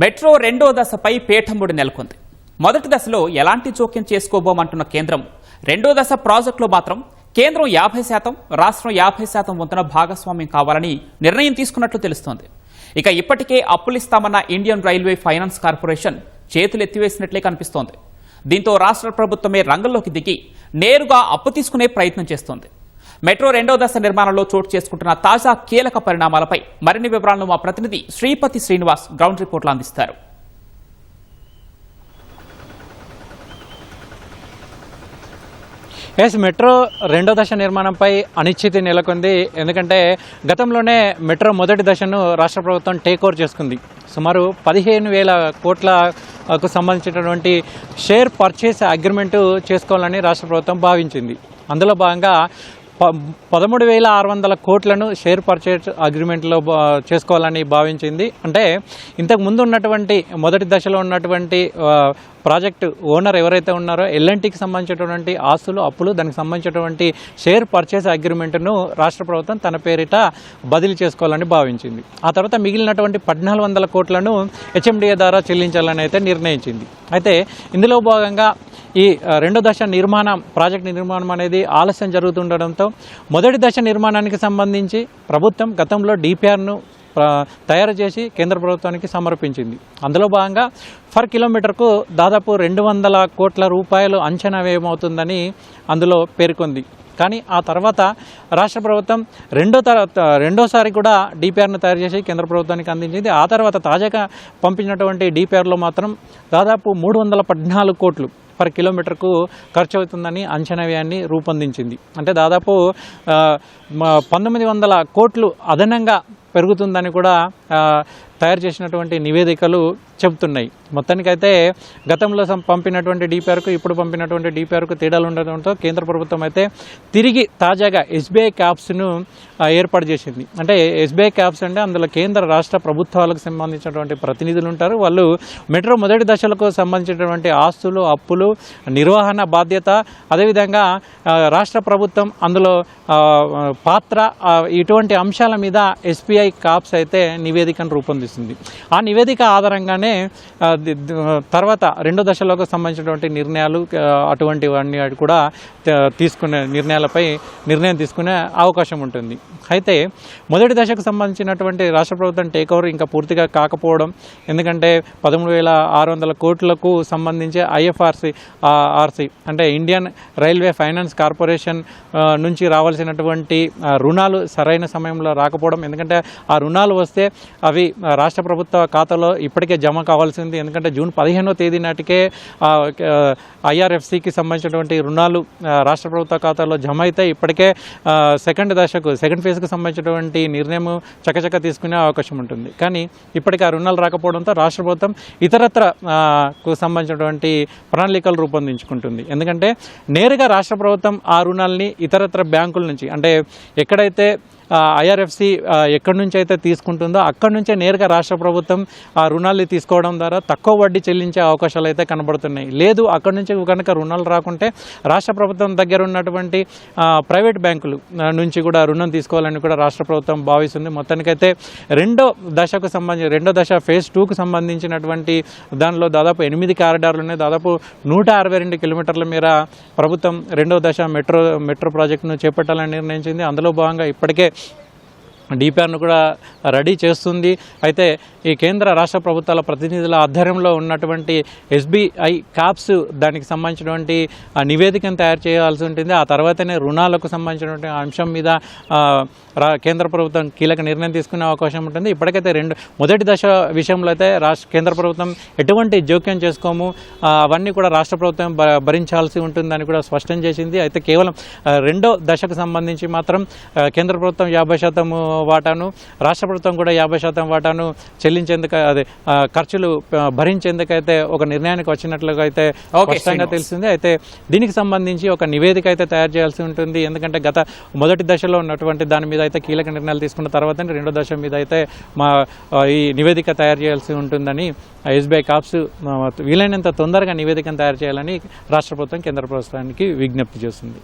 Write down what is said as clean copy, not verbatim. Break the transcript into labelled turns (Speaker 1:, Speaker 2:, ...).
Speaker 1: Metro రెండో దశపై పీఠముడి నెలకొంది. మొదటి దశలో ఎలాంటి జోక్యం చేసుకోబోమంటున్న కేంద్రం, రెండో దశ ప్రాజెక్టులో మాత్రం కేంద్రం 50%, రాష్ట్రం 50% వంతున భాగస్వామ్యం కావాలని నిర్ణయం తీసుకున్నట్లు తెలుస్తోంది. ఇక ఇప్పటికే అప్పులిస్తామన్న ఇండియన్ రైల్వే ఫైనాన్స్ కార్పొరేషన్ చేతులు ఎత్తివేసినట్లే కనిపిస్తోంది. దీంతో రాష్ట్ర ప్రభుత్వమే రంగంలోకి దిగి నేరుగా అప్పు తీసుకునే ప్రయత్నం చేస్తోంది. మెట్రో రెండో దశ నిర్మాణంలో చోటు చేసుకుంటున్న తాజా కీలక పరిణామాలపై మరిన్ని వివరాలను మా ప్రతినిధి శ్రీపతి శ్రీనివాస్ గ్రౌండ్ రిపోర్ట్లో అందిస్తారు.
Speaker 2: మెట్రో రెండో దశ నిర్మాణంపై అనిశ్చితి నెలకొంది. ఎందుకంటే గతంలోనే మెట్రో మొదటి దశను రాష్ట్ర ప్రభుత్వం టేక్ ఓవర్ చేసుకుంది. సుమారు 15,000 కోట్లకు సంబంధించినటువంటి షేర్ పర్చేస్ అగ్రిమెంటు చేసుకోవాలని రాష్ట్ర ప్రభుత్వం భావించింది. అందులో భాగంగా 13,600 కోట్లను షేర్ పర్చేజ్ అగ్రిమెంట్లో చేసుకోవాలని భావించింది. అంటే ఇంతకు ముందు ఉన్నటువంటి మొదటి దశలో ఉన్నటువంటి ప్రాజెక్టు ఓనర్ ఎవరైతే ఉన్నారో ఎల్ఎన్టీకి సంబంధించినటువంటి ఆస్తులు, అప్పులు, దానికి సంబంధించినటువంటి షేర్ పర్చేస్ అగ్రిమెంట్ను రాష్ట్ర ప్రభుత్వం తన పేరిట బదిలీ చేసుకోవాలని భావించింది. ఆ తర్వాత మిగిలినటువంటి 1,400 కోట్లను హెచ్ఎండిఏ ద్వారా చెల్లించాలని అయితే నిర్ణయించింది. అయితే ఇందులో భాగంగా ఈ రెండో దశ ప్రాజెక్టు నిర్మాణం అనేది ఆలస్యం జరుగుతుండడంతో మొదటి దశ నిర్మాణానికి సంబంధించి ప్రభుత్వం గతంలో డిపిఆర్ను తయారు చేసి కేంద్ర ప్రభుత్వానికి సమర్పించింది. అందులో భాగంగా పర్ కిలోమీటర్కు దాదాపు 200 కోట్ల రూపాయలు అంచనా వ్యయమవుతుందని అందులో పేర్కొంది. కానీ ఆ తర్వాత రాష్ట్ర ప్రభుత్వం రెండోసారి కూడా డిపిఆర్ను తయారు చేసి కేంద్ర ప్రభుత్వానికి అందించింది. ఆ తర్వాత తాజాగా పంపించినటువంటి డిపిఆర్లో మాత్రం దాదాపు 314 కోట్లు పర్ కిలోమీటర్కు ఖర్చు అవుతుందని అంచనా వ్యయాన్ని రూపొందించింది. అంటే దాదాపు 1,900 కోట్లు అదనంగా పెరుగుతుందని కూడా తయారు చేసినటువంటి నివేదికలు చెబుతున్నాయి. మొత్తానికైతే గతంలో పంపినటువంటి డిపిఆర్కు ఇప్పుడు పంపినటువంటి డిపిఆర్కు తేడాలు ఉండడంతో కేంద్ర ప్రభుత్వం అయితే తిరిగి తాజాగా ఎస్బీఐ క్యాప్స్ను ఏర్పాటు చేసింది. అంటే ఎస్బీఐ క్యాప్స్ అంటే అందులో కేంద్ర రాష్ట్ర ప్రభుత్వాలకు సంబంధించినటువంటి ప్రతినిధులు ఉంటారు. వాళ్ళు మెట్రో మొదటి దశలకు సంబంధించినటువంటి ఆస్తులు, అప్పులు, నిర్వహణ బాధ్యత, అదేవిధంగా రాష్ట్ర ప్రభుత్వం అందులో పాత్ర, ఇటువంటి అంశాల మీద ఎస్బీఐ క్యాప్స్ అయితే నివేదికను రూపొందిస్తుంది. ఆ నివేదిక ఆధారంగానే తర్వాత రెండో దశలోకి సంబంధించినటువంటి నిర్ణయాలు అటువంటివన్నీ కూడా నిర్ణయం తీసుకునే అవకాశం ఉంటుంది. అయితే మొదటి దశకు సంబంధించినటువంటి రాష్ట్ర ప్రభుత్వం టేక్ ఓవర్ ఇంకా పూర్తిగా కాకపోవడం, ఎందుకంటే 13,600 కోట్లకు సంబంధించి ఐఎఫ్ఆర్సి అంటే ఇండియన్ రైల్వే ఫైనాన్స్ కార్పొరేషన్ నుంచి రావాల్సినటువంటి రుణాలు సరైన సమయంలో రాకపోవడం, ఎందుకంటే ఆ రుణాలు వస్తే అవి రాష్ట్ర ప్రభుత్వ ఖాతాలో ఇప్పటికే జమ కావాల్సింది. ఎందుకంటే జూన్ 15వ తేదీ నాటికే ఐఆర్ఎఫ్సికి సంబంధించినటువంటి రుణాలు రాష్ట్ర ప్రభుత్వ ఖాతాలో జమ అయితే ఇప్పటికే సెకండ్ ఫేజ్కి సంబంధించినటువంటి నిర్ణయం చకచక తీసుకునే అవకాశం ఉంటుంది. కానీ ఇప్పటికీ ఆ రుణాలు రాకపోవడంతో రాష్ట్ర ప్రభుత్వం ఇతరత్రకు సంబంధించినటువంటి ప్రణాళికలు రూపొందించుకుంటుంది. ఎందుకంటే నేరుగా రాష్ట్ర ప్రభుత్వం ఆ రుణాలని ఇతరత్ర బ్యాంకుల నుంచి, అంటే ఎక్కడైతే ఐఆర్ఎఫ్సి ఎక్కడి నుంచి అయితే తీసుకుంటుందో అక్కడి నుంచే నేరుగా రాష్ట్ర ప్రభుత్వం ఆ రుణాలు తీసుకోవడం ద్వారా తక్కువ వడ్డీ చెల్లించే అవకాశాలు అయితే కనబడుతున్నాయి. లేదు అక్కడి నుంచి కనుక రుణాలు రాకుంటే రాష్ట్ర ప్రభుత్వం దగ్గర ఉన్నటువంటి ప్రైవేట్ బ్యాంకులు నుంచి కూడా రుణం తీసుకోవాలని కూడా రాష్ట్ర ప్రభుత్వం భావిస్తుంది. మొత్తానికైతే రెండో దశ ఫేజ్ 2కు సంబంధించినటువంటి దానిలో దాదాపు 8 కారిడార్లు ఉన్నాయి. దాదాపు 162 కిలోమీటర్ల మేర ప్రభుత్వం రెండో దశ మెట్రో ప్రాజెక్టును చేపట్టాలని నిర్ణయించింది. అందులో భాగంగా ఇప్పటికే డిపిఆర్ను కూడా రెడీ చేస్తుంది. అయితే ఈ కేంద్ర రాష్ట్ర ప్రభుత్వాల ప్రతినిధుల ఆధ్వర్యంలో ఉన్నటువంటి ఎస్బీఐ క్యాప్స్ దానికి సంబంధించినటువంటి నివేదికను తయారు చేయాల్సి ఉంటుంది. ఆ తర్వాతనే రుణాలకు సంబంధించినటువంటి అంశం మీద కేంద్ర ప్రభుత్వం కీలక నిర్ణయం తీసుకునే అవకాశం ఉంటుంది. ఇప్పటికైతే మొదటి దశ విషయంలో అయితే కేంద్ర ప్రభుత్వం ఎటువంటి జోక్యం చేసుకోము, అవన్నీ కూడా రాష్ట్ర ప్రభుత్వం భరించాల్సి ఉంటుందని కూడా స్పష్టం చేసింది. అయితే కేవలం రెండో దశకు సంబంధించి మాత్రం కేంద్ర ప్రభుత్వం 50% వాటాను, రాష్ట్ర ప్రభుత్వం కూడా 50% వాటాను చెల్లించేందుకు, అదే ఖర్చులు భరించేందుకైతే ఒక నిర్ణయానికి వచ్చినట్లుగా అయితే స్పష్టంగా తెలిసింది. అయితే దీనికి సంబంధించి ఒక నివేదిక అయితే తయారు చేయాల్సి ఉంటుంది. ఎందుకంటే మొదటి దశలో ఉన్నటువంటి దాని మీద అయితే కీలక నిర్ణయాలు తీసుకున్న తర్వాత రెండో దశ మీద అయితే ఈ నివేదిక తయారు చేయాల్సి ఉంటుందని ఎస్బీఐ క్యాప్స్ వీలైనంత తొందరగా నివేదికను తయారు చేయాలని రాష్ట్ర ప్రభుత్వం కేంద్ర ప్రభుత్వానికి విజ్ఞప్తి చేస్తుంది.